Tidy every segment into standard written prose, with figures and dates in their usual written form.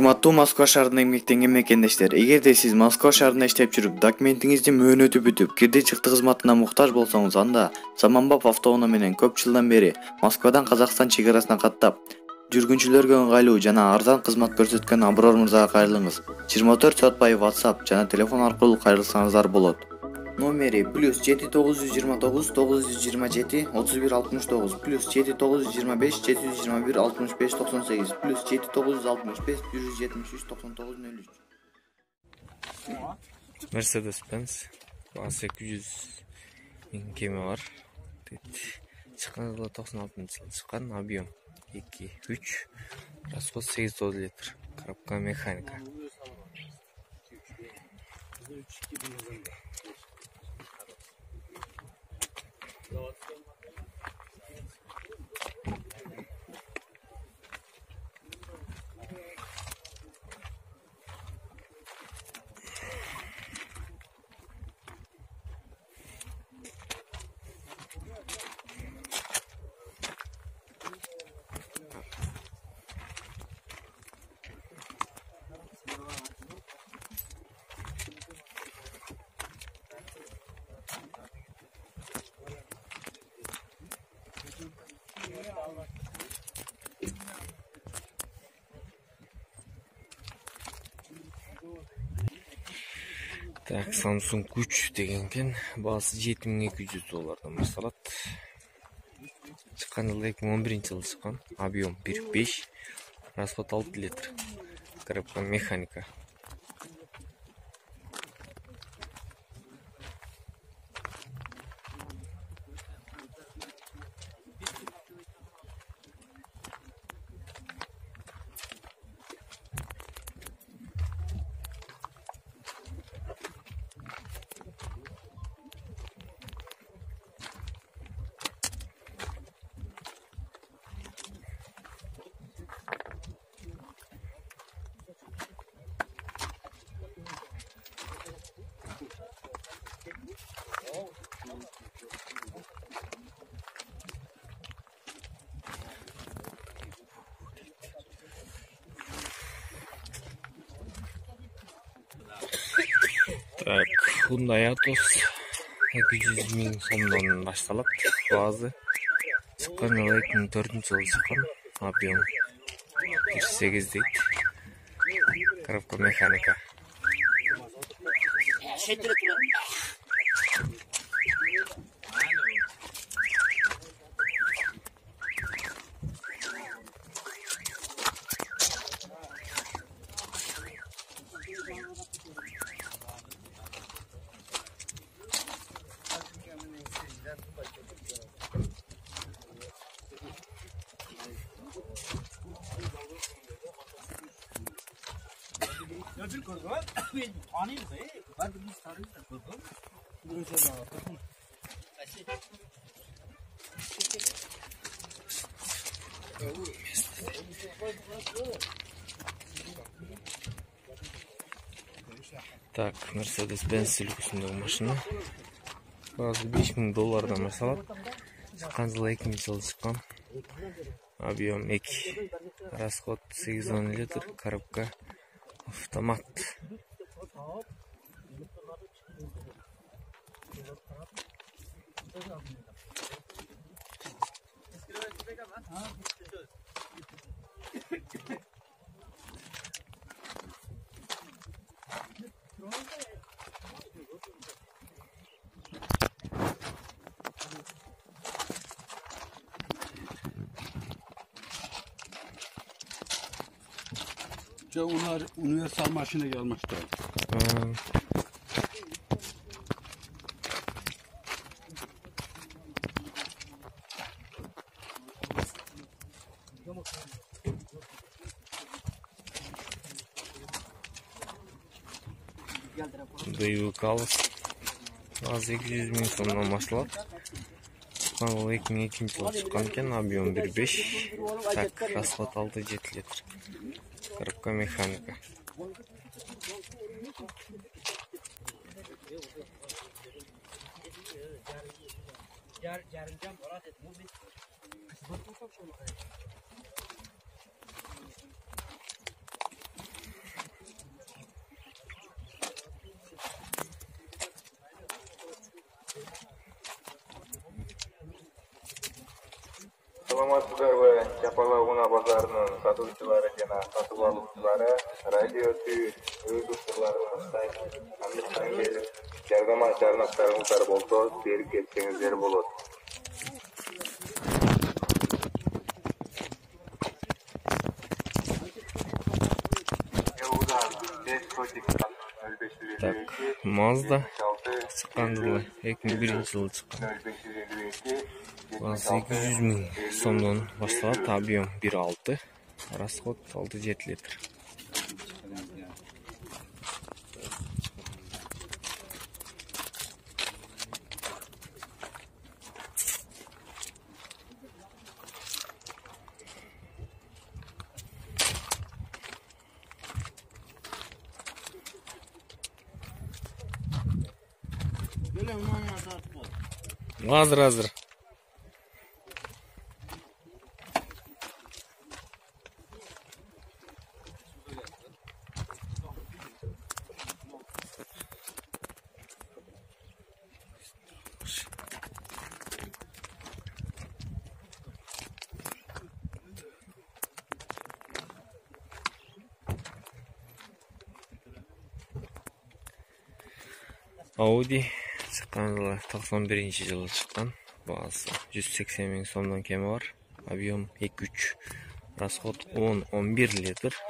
Урматтуу Москва шаарынын мектенген мекендештер, эгерде сиз Москва шаарында иштеп жүрүп, документиңиздин мөөнөтү бүтүп, кирди чыкты кызматына муктаж болсоңуз, анда Заманбап автоунаа менен көп жылдан бери Москвадан Казакстан чек-арасына каттап, жүргүнчүлөргө ыңгайлуу жана арзан кызмат көрсөткөн Аброр мырзага кайрылыңыз. 24 саат бою WhatsApp жана телефон аркылуу кайрылсаңыздар болот. Номери +7929 927 3169 +7925 721 65 98 +7965 173 99 03. Mercedes-Benz A800 кеме бар. Чыккан жылы 96-жылы чыккан, объем 2-3, расход 8-9 литр, коробка механика. Так, Samsung күч деген екен, баасы $7200 башталат. Чыккан жылы 2011-жылы чыккан, объем 1.5, расход 6 литр, коробка механика. Так, Hyundai Atos 200.000 сомдон башталат. Базы чыккан жылы 2004-жылы чыккан, объем 8 дейт, коробка механика. Так, Mercedes-Benz үлгүсүндөгү машина. Баасы $5000 башталат. Чыккан жылы 2000-жылы чыккан. Объем 2, расход 8-10 литр, коробка автомат. Onlar universal maşına gelmişler. Дайвик алыс. Баасы 200.000 сомдон башталат. Чыккан жылы 2002-жылы чыккан экен, объем 1.5, так, расход 6-7 литр, коробка механика. саламатсыздарбы? Чапала унаа базарынын сатуучулары жана сатып алуучулары радио түз өз учурларын баштайт. Андыктан келип жардама чарнактарыңыздар болсо берип кетсеңиздер болот. Так, Mazda çıkan жылы 2001-жылы çıkan. Bazı 200 000 сомдон башталат, объем 1.6, расход 6-7 литр. Hazır. Audi çıkan жылы 91-жылы çıkan. Bazı 180 000 сомдон кеми бар. Объем 2.3. Расход 10-11 литр.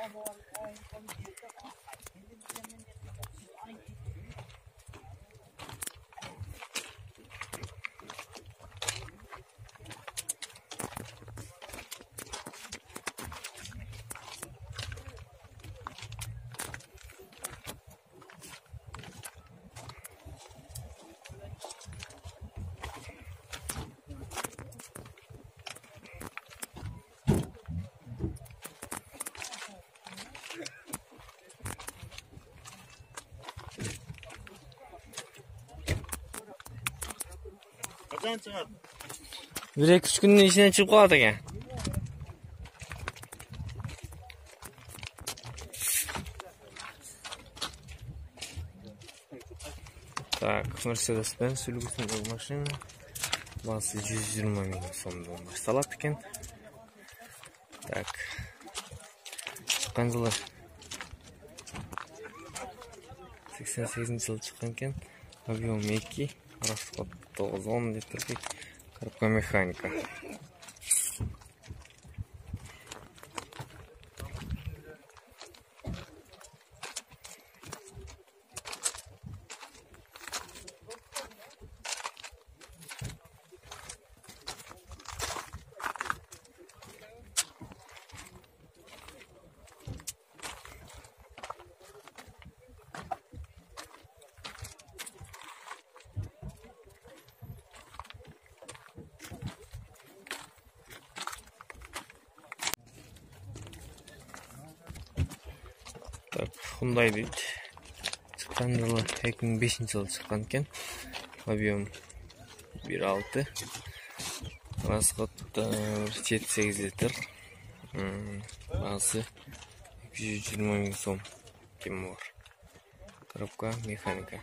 Bir 2-3 günün içinden çıkıp kaldı ya. Так, Mercedes-Benz үлгісіндегі машина. Басы 120 000 сомдон башталат экен. Так. Çıkan жылы 88-жылы çıkan экен. Объем 2, расход 9-10 литрлік. Коробка механика. Так, Hyundai дейді. Çıkan жылы 2005-жылы çıkan екен. Объем 1.6. Расход 7-8 литр. Басы 220 000 сом кеми бар. Коробка механика.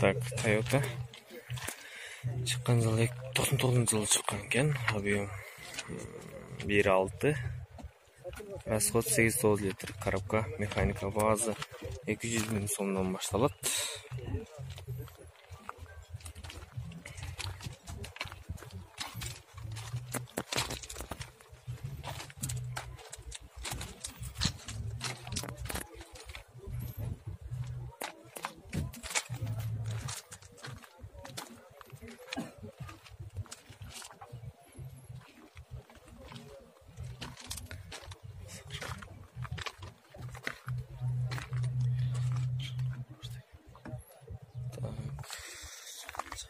Так, Toyota. Çıkan жылы 99-жылы çıkan екен. Объем 1.6. Расход 8-9 литр. Коробка механика, базы 200 000 сомдон башталат.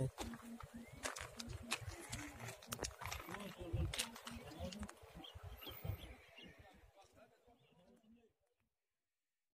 окшойт.